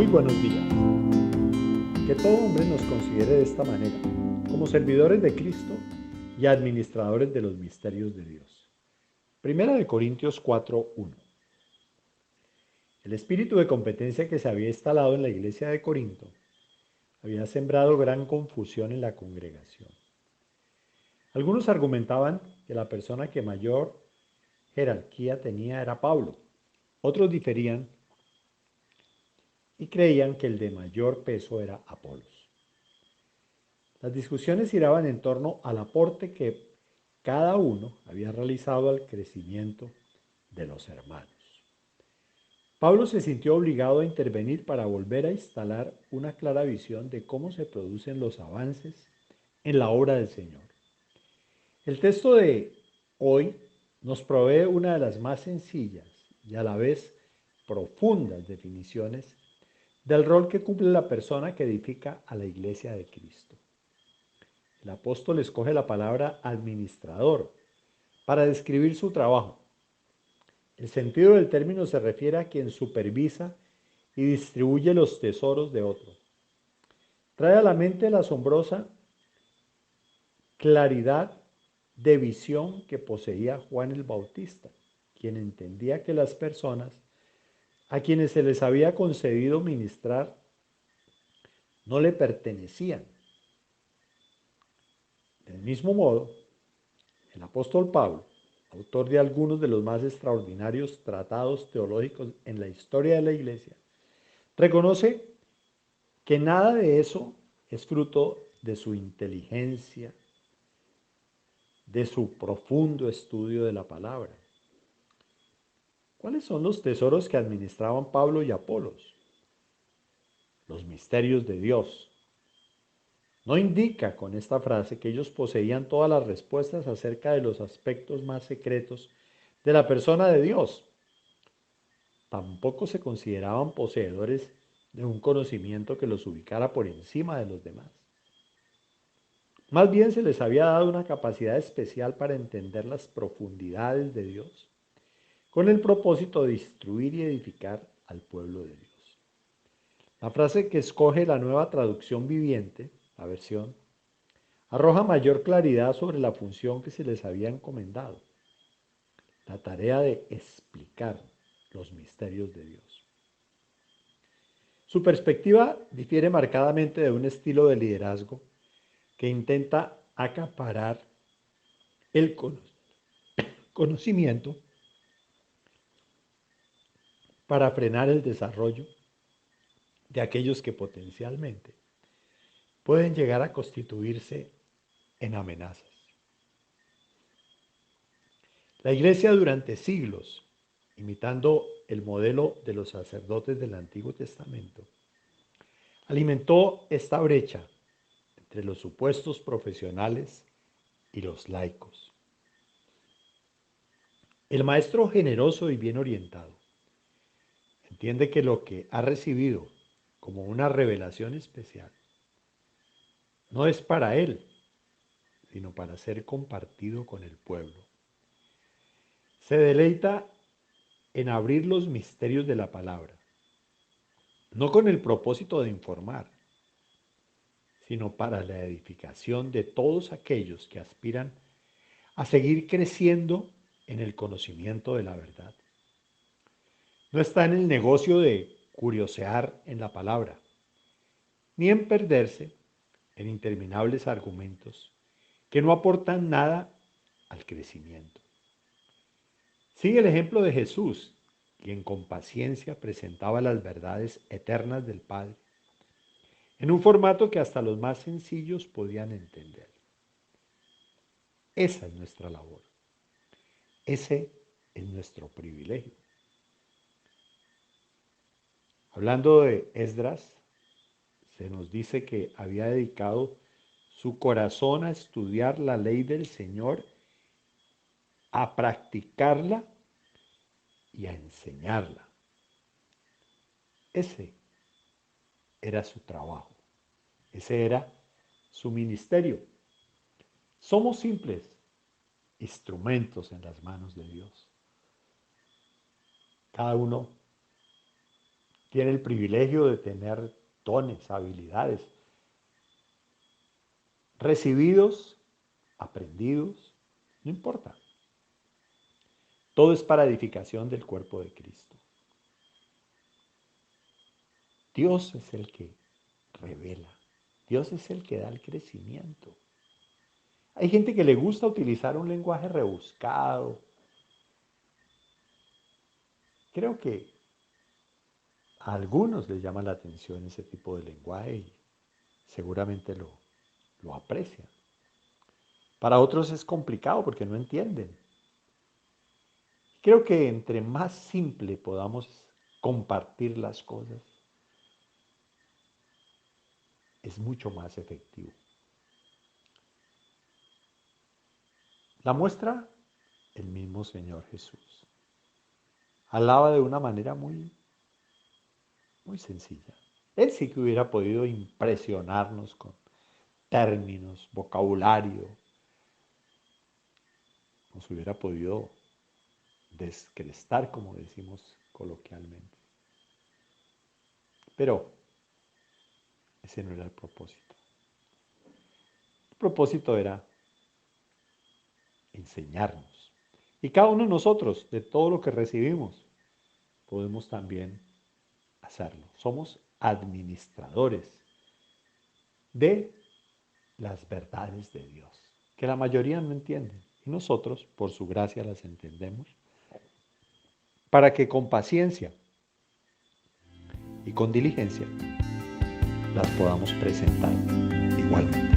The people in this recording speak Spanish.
Muy buenos días. Que todo hombre nos considere de esta manera, como servidores de Cristo y administradores de los misterios de Dios. Primera de Corintios 4:1. El espíritu de competencia que se había instalado en la iglesia de Corinto había sembrado gran confusión en la congregación. Algunos argumentaban que la persona que mayor jerarquía tenía era Pablo. Otros diferían y creían que el de mayor peso era Apolos. Las discusiones giraban en torno al aporte que cada uno había realizado al crecimiento de los hermanos. Pablo se sintió obligado a intervenir para volver a instalar una clara visión de cómo se producen los avances en la obra del Señor. El texto de hoy nos provee una de las más sencillas y a la vez profundas definiciones del rol que cumple la persona que edifica a la iglesia de Cristo. El apóstol escoge la palabra administrador para describir su trabajo. El sentido del término se refiere a quien supervisa y distribuye los tesoros de otro. Trae a la mente la asombrosa claridad de visión que poseía Juan el Bautista, quien entendía que las personas a quienes se les había concedido ministrar no le pertenecían. Del mismo modo, el apóstol Pablo, autor de algunos de los más extraordinarios tratados teológicos en la historia de la Iglesia, reconoce que nada de eso es fruto de su inteligencia, de su profundo estudio de la palabra. ¿Cuáles son los tesoros que administraban Pablo y Apolos? Los misterios de Dios. No indica con esta frase que ellos poseían todas las respuestas acerca de los aspectos más secretos de la persona de Dios. Tampoco se consideraban poseedores de un conocimiento que los ubicara por encima de los demás. Más bien se les había dado una capacidad especial para entender las profundidades de Dios, con el propósito de instruir y edificar al pueblo de Dios. La frase que escoge la Nueva Traducción Viviente, la versión, arroja mayor claridad sobre la función que se les había encomendado, la tarea de explicar los misterios de Dios. Su perspectiva difiere marcadamente de un estilo de liderazgo que intenta acaparar el conocimiento para frenar el desarrollo de aquellos que potencialmente pueden llegar a constituirse en amenazas. La Iglesia durante siglos, imitando el modelo de los sacerdotes del Antiguo Testamento, alimentó esta brecha entre los supuestos profesionales y los laicos. El maestro generoso y bien orientado entiende que lo que ha recibido como una revelación especial no es para él, sino para ser compartido con el pueblo. Se deleita en abrir los misterios de la palabra, no con el propósito de informar, sino para la edificación de todos aquellos que aspiran a seguir creciendo en el conocimiento de la verdad. No está en el negocio de curiosear en la palabra, ni en perderse en interminables argumentos que no aportan nada al crecimiento. Sigue el ejemplo de Jesús, quien con paciencia presentaba las verdades eternas del Padre, en un formato que hasta los más sencillos podían entender. Esa es nuestra labor. Ese es nuestro privilegio. Hablando de Esdras, se nos dice que había dedicado su corazón a estudiar la ley del Señor, a practicarla y a enseñarla. Ese era su trabajo. Ese era su ministerio. Somos simples instrumentos en las manos de Dios. Cada uno tiene el privilegio de tener dones, habilidades, recibidos, aprendidos, no importa. Todo es para edificación del cuerpo de Cristo. Dios es el que revela. Dios es el que da el crecimiento. Hay gente que le gusta utilizar un lenguaje rebuscado. Creo que a algunos les llama la atención ese tipo de lenguaje y seguramente lo aprecian. Para otros es complicado porque no entienden. Creo que entre más simple podamos compartir las cosas, es mucho más efectivo. La muestra el mismo Señor Jesús. Hablaba de una manera muy sencilla. Él sí que hubiera podido impresionarnos con términos, vocabulario, nos hubiera podido descrestar, como decimos coloquialmente. Pero ese no era el propósito. El propósito era enseñarnos. Y cada uno de nosotros, de todo lo que recibimos, podemos también hacerlo. Somos administradores de las verdades de Dios, que la mayoría no entienden. Y nosotros, por su gracia, las entendemos, para que con paciencia y con diligencia las podamos presentar igualmente.